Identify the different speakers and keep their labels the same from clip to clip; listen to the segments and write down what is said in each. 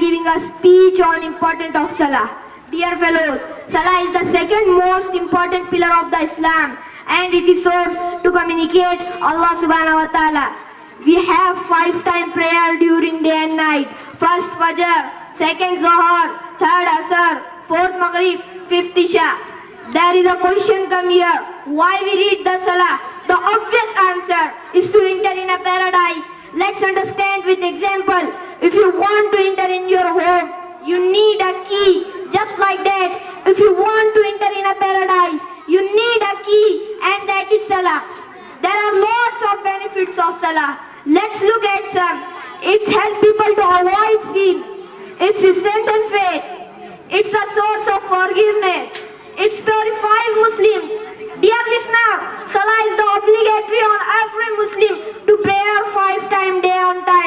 Speaker 1: Giving a speech on importance of Salah. Dear fellows, Salah is the second most important pillar of the Islam and it is source to communicate Allah subhanahu wa ta'ala. We have 5 time prayer during day and night. First Fajr, second Zohar, third Asr, fourth Maghrib, fifth Isha. There is a question come here. Why we read the Salah? The obvious answer is to enter in a paradise. Let's understand with example. If you want to enter in your home, you need a key. Just like that, if you want to enter in a paradise, you need a key and that is Salah. There are lots of benefits of Salah. Let's look at some. It helps people to avoid sin. It's strengthens faith. It's a source of forgiveness. It purifies Muslims. Dear listener, Salah is the obligatory on every Muslim to pray 5 times day on time.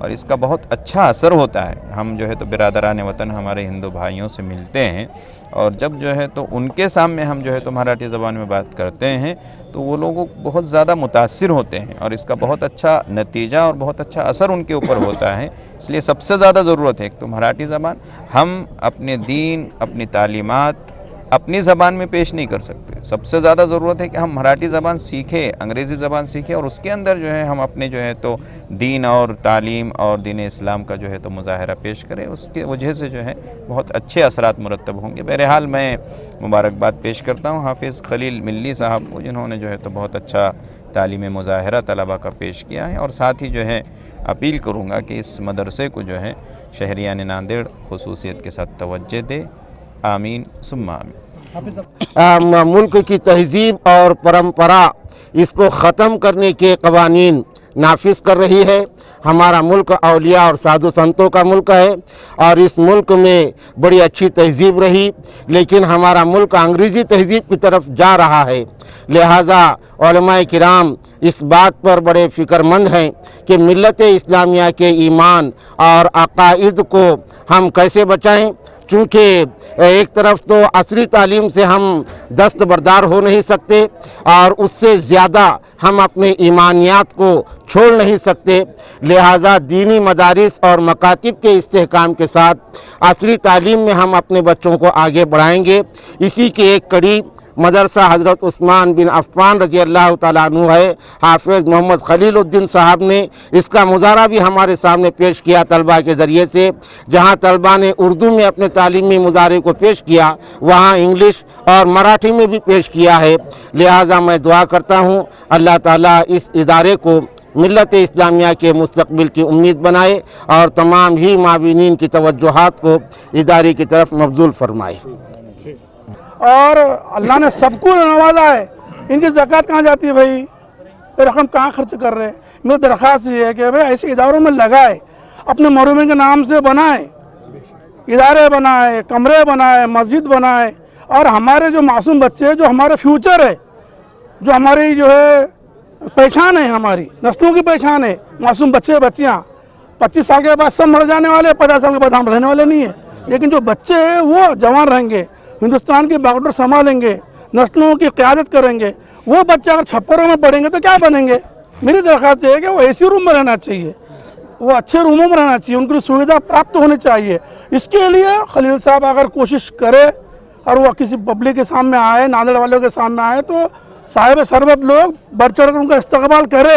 Speaker 2: اور اس کا بہت اچھا اثر ہوتا ہے. ہم جو ہے تو برادران وطن ہمارے ہندو بھائیوں سے ملتے ہیں اور جب جو ہے تو ان کے سامنے ہم جو ہے تو مراٹھی زبان میں بات کرتے ہیں تو وہ لوگ بہت زیادہ متاثر ہوتے ہیں اور اس کا بہت اچھا نتیجہ اور بہت اچھا اثر ان کے اوپر ہوتا ہے. اس لیے سب سے زیادہ ضرورت ہے ایک تو مراٹھی زبان. ہم اپنے دین، اپنی تعلیمات اپنی زبان میں پیش نہیں کر سکتے. سب سے زیادہ ضرورت ہے کہ ہم مراٹھی زبان سیکھیں، انگریزی زبان سیکھیں اور اس کے اندر جو ہے ہم اپنے جو ہے تو دین اور تعلیم اور دین اسلام کا جو ہے تو مظاہرہ پیش کریں. اس کے وجہ سے جو ہے بہت اچھے اثرات مرتب ہوں گے. بہرحال میں مبارکباد پیش کرتا ہوں حافظ خلیل ملی صاحب کو، جنہوں نے جو ہے تو بہت اچھا تعلیم مظاہرہ طلباء کا پیش کیا ہے، اور ساتھ ہی جو ہے اپیل کروں گا کہ اس مدرسے کو جو ہے شہریان ناندیڑ خصوصیت کے ساتھ توجہ دے. آمین ثم آمین.
Speaker 3: ملک کی تہذیب اور پرمپرا اس کو ختم کرنے کے قوانین نافذ کر رہی ہے. ہمارا ملک اولیاء اور سادھو سنتوں کا ملک ہے اور اس ملک میں بڑی اچھی تہذیب رہی، لیکن ہمارا ملک انگریزی تہذیب کی طرف جا رہا ہے. لہٰذا علماء کرام اس بات پر بڑے فکر مند ہیں کہ ملت اسلامیہ کے ایمان اور عقائد کو ہم کیسے بچائیں، چونکہ ایک طرف تو عصری تعلیم سے ہم دستبردار ہو نہیں سکتے اور اس سے زیادہ ہم اپنے ایمانیات کو چھوڑ نہیں سکتے. لہٰذا دینی مدارس اور مکاتب کے استحکام کے ساتھ عصری تعلیم میں ہم اپنے بچوں کو آگے بڑھائیں گے. اسی کی ایک کڑی مدرسہ حضرت عثمان بن عفان رضی اللہ تعالیٰ عنہ ہے. حافظ محمد خلیل الدین صاحب نے اس کا مظاہرہ بھی ہمارے سامنے پیش کیا طلباء کے ذریعے سے. جہاں طلباء نے اردو میں اپنے تعلیمی مظاہرے کو پیش کیا، وہاں انگلش اور مراٹھی میں بھی پیش کیا ہے. لہٰذا میں دعا کرتا ہوں اللہ تعالیٰ اس ادارے کو ملت اسلامیہ کے مستقبل کی امید بنائے اور تمام ہی معاونین کی توجہات کو ادارے کی طرف مبذول فرمائے.
Speaker 4: اور اللہ نے سب کو نوازا ہے. ان کی زکوٰۃ کہاں جاتی ہے بھائی؟ رقم کہاں خرچ کر رہے ہیں؟ میری درخواست یہ ہے کہ بھائی ایسے اداروں میں لگائے، اپنے مرحومین کے نام سے بنائیں، ادارے بنائیں، کمرے بنائیں، مسجد بنائیں. اور ہمارے جو معصوم بچے ہیں، جو ہمارے فیوچر ہے، جو ہماری جو ہے پہچان ہے، ہماری نسلوں کی پہچان ہے، معصوم بچے بچیاں 25 سال کے بعد سب مر جانے والے، 50 سال کے بعد ہم رہنے والے نہیں ہیں، لیکن جو بچے ہیں وہ جوان رہیں گے، ہندوستان کی باغڈور سنبھالیں گے، نسلوں کی قیادت کریں گے. وہ بچے اگر چھپروں میں پڑھیں گے تو کیا بنیں گے؟ میری درخواست یہ ہے کہ وہ اے سی روم میں رہنا چاہیے، وہ اچھے روموں میں رہنا چاہیے، ان کی سویدھا پراپت ہونی چاہیے. اس کے لیے خلیل صاحب اگر کوشش کرے اور وہ کسی پبلک کے سامنے آئے، ناندیڑ والوں کے سامنے آئے، تو صاحب ثروت لوگ بڑھ چڑھ کر ان کا استقبال کرے.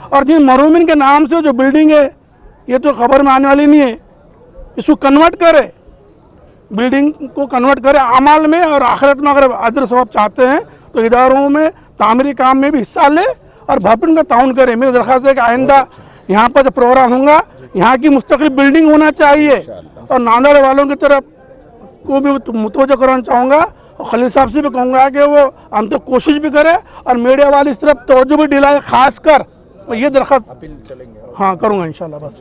Speaker 4: اور جن مرحومین کے نام سے جو بلڈنگ ہے، یہ تو خبر میں آنے والی نہیں ہے، اس کو کنورٹ کرے، بلڈنگ کو کنورٹ کرے اعمال میں، اور آخرت میں اگر اجر ثواب چاہتے ہیں تو اداروں میں تعمیری کام میں بھی حصہ لے اور بھرپور ان کا تعاون کرے. میری درخواست ہے کہ آئندہ یہاں پر جو پروگرام ہوگا یہاں کی مستقل بلڈنگ ہونا چاہیے. اور ناندیڑ والوں کی طرف کو بھی متوجہ کرانا چاہوں گا اور خلیل صاحب سے بھی کہوں گا کہ وہ ہم تو کوشش بھی کرے اور میڈیا والی اس طرف توجہ بھی دلائے. خاص کر یہ درخواست ہاں کروں گا انشاءاللہ. بس